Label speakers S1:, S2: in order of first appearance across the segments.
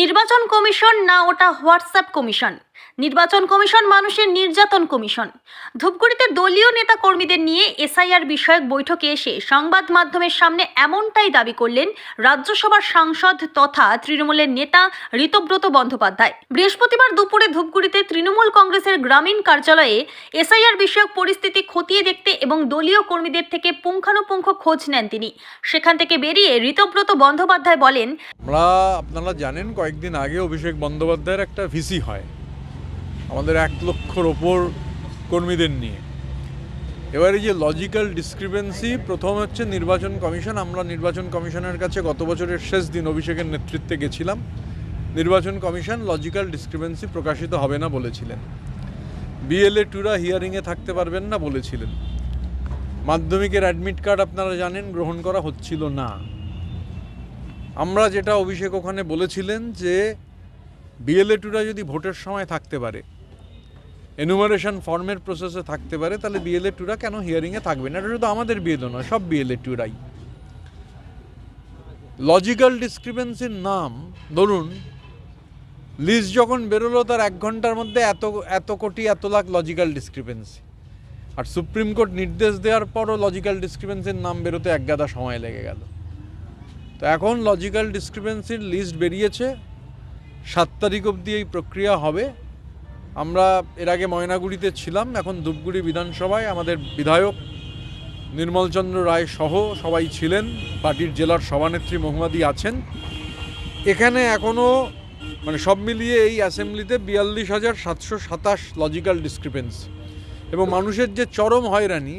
S1: নির্বাচন কমিশন না ওটা হোয়াটসঅ্যাপ কমিশন। নির্বাচন কমিশন মানুষের নির্যাতন কমিশন। ধূপগুড়িতে দলীয় নেতা কর্মীদের নিয়ে এসআইআর বিষয়ক বৈঠকে এসে সংবাদ মাধ্যমের সামনে এমনটাই দাবি করলেন রাজ্যসভার সাংসদ তথা তৃণমূলের নেতা ঋতব্রত বন্দ্যোপাধ্যায়। বৃহস্পতিবার দুপুরে ধূপগুড়িতে তৃণমূল কংগ্রেসের গ্রামীণ কার্যালয়ে এসআইআর বিষয়ক পরিস্থিতি খতিয়ে দেখতে এবং দলীয় কর্মীদের থেকে পুঙ্খানুপুঙ্খ খোঁজ নেন তিনি। সেখান থেকে বেরিয়ে ঋতব্রত বন্দ্যোপাধ্যায় বলেন,
S2: আপনারা জানেন কয়েকদিন আগে অভিষেক বন্দ্যোপাধ্যায়ের একটা ভিসি হয় আমাদের 1 লক্ষর ওপর কর্মীদের নিয়ে। এবারে যে লজিক্যাল ডিসক্রিপেন্সি, প্রথম হচ্ছে নির্বাচন কমিশন। আমরা নির্বাচন কমিশনের কাছে গত বছরের শেষ দিন অভিষেকের নেতৃত্বে গেছিলাম। নির্বাচন কমিশন লজিক্যাল ডিসক্রিপেন্সি প্রকাশিত হবে না বলেছিলেন। বিএলএ টুরা হিয়ারিংয়ে থাকতে পারবেন না বলেছিলেন। মাধ্যমিকের অ্যাডমিট কার্ড আপনারা জানেন গ্রহণ করা হচ্ছিল না। আমরা যেটা অভিষেক ওখানে বলেছিলেন যে বিএলএ টুরা যদি ভোটের সময় থাকতে পারে, এনুমারেশন ফর্মের প্রসেসে থাকতে পারে, তাহলে বিএলএ টুরা কেন হিয়ারিংয়ে থাকবে না? এটা শুধু আমাদের বিএলএ নয়, সব বিএলএ টুরাই। লজিক্যাল ডিসক্রিপেন্সির নাম ধরুন, লিস্ট যখন বেরোলো তার 1 ঘন্টার মধ্যে এত কোটি এত লাখ লজিক্যাল ডিসক্রিপেন্সি, আর সুপ্রিম কোর্ট নির্দেশ দেওয়ার পরও লজিক্যাল ডিসক্রিপেন্সির নাম বেরোতে এক গাদা সময় লেগে গেল। তো এখন লজিক্যাল ডিসক্রিপেন্সির লিস্ট বেরিয়েছে, 7 তারিখ অবধি এই প্রক্রিয়া হবে। আমরা এর আগে ময়নাগুড়িতে ছিলাম, এখন ধূপগুড়ি বিধানসভায় আমাদের বিধায়ক নির্মলচন্দ্র রায় সহ সবাই ছিলেন, পার্টির জেলার সভানেত্রী মহুয়াদি আছেন। এখানে এখনও সব মিলিয়ে এই অ্যাসেম্বলিতে 42,727 লজিক্যাল ডিসক্রিপেন্সি। এবং মানুষের যে চরম হয়রানি,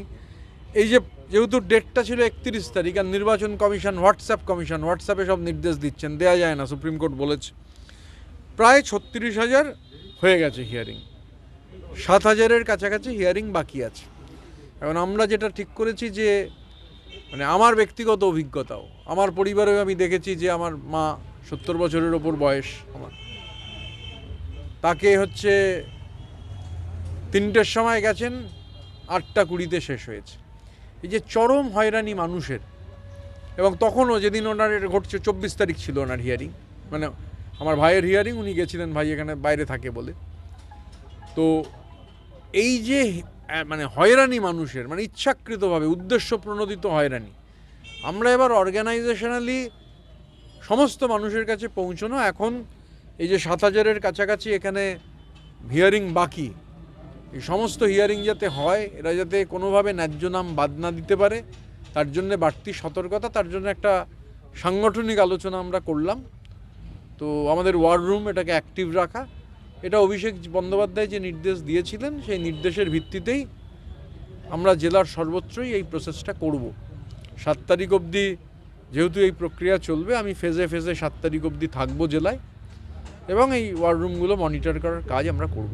S2: এই যেহেতু ডেটটা ছিল 31 তারিখ, আর নির্বাচন কমিশন হোয়াটসঅ্যাপে সব নির্দেশ দিচ্ছেন, দেয়া যায় না, সুপ্রিম কোর্ট বলেছে। প্রায় 36,000 হয়ে গেছে হিয়ারিং, 7,000-এর কাছাকাছি হিয়ারিং বাকি আছে। এখন আমরা যেটা ঠিক করেছি যে আমার ব্যক্তিগত অভিজ্ঞতাও, আমার পরিবারেও আমি দেখেছি যে আমার মা 70 বছরের ওপর বয়স, তাকে 3টের সময় গেছেন, 8টা 20-তে শেষ হয়েছে। এই যে চরম হয়রানি মানুষের, এবং তখনও যেদিন ওনার ঘটছে 24 তারিখ ছিল ওনার হিয়ারিং, আমার ভাইয়ের হিয়ারিং, উনি গেছিলেন, ভাই এখানে বাইরে থাকে বলে। তো এই যে হয়রানি মানুষের, ইচ্ছাকৃতভাবে উদ্দেশ্য প্রণোদিত হয়রানি, আমরা এবার অর্গানাইজেশনালি সমস্ত মানুষের কাছে পৌঁছানো। এখন এই যে 7,000-এর কাছাকাছি এখানে হিয়ারিং বাকি, এই সমস্ত হিয়ারিং যাতে হয়, এরা যাতে কোনোভাবে ন্যায্য নাম বাদ না দিতে পারে, তার জন্য বাড়তি সতর্কতা, তার জন্য একটা সাংগঠনিক আলোচনা আমরা করলাম। তো আমাদের ওয়ার রুম এটাকে অ্যাক্টিভ রাখা, এটা অভিষেক বন্দ্যোপাধ্যায় যে নির্দেশ দিয়েছিলেন, সেই নির্দেশের ভিত্তিতেই আমরা জেলার সর্বত্রই এই প্রসেসটা করব। 7 তারিখ অবধি যেহেতু এই প্রক্রিয়া চলবে, আমি ফেজে 7 তারিখ অবধি থাকবো জেলায়, এবং এই ওয়ার রুমগুলো মনিটর করার কাজ আমরা করব।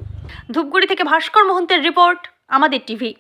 S1: ধূপগুড়ি থেকে ভাস্কর মোহন্তের রিপোর্ট, আমাদের টিভি।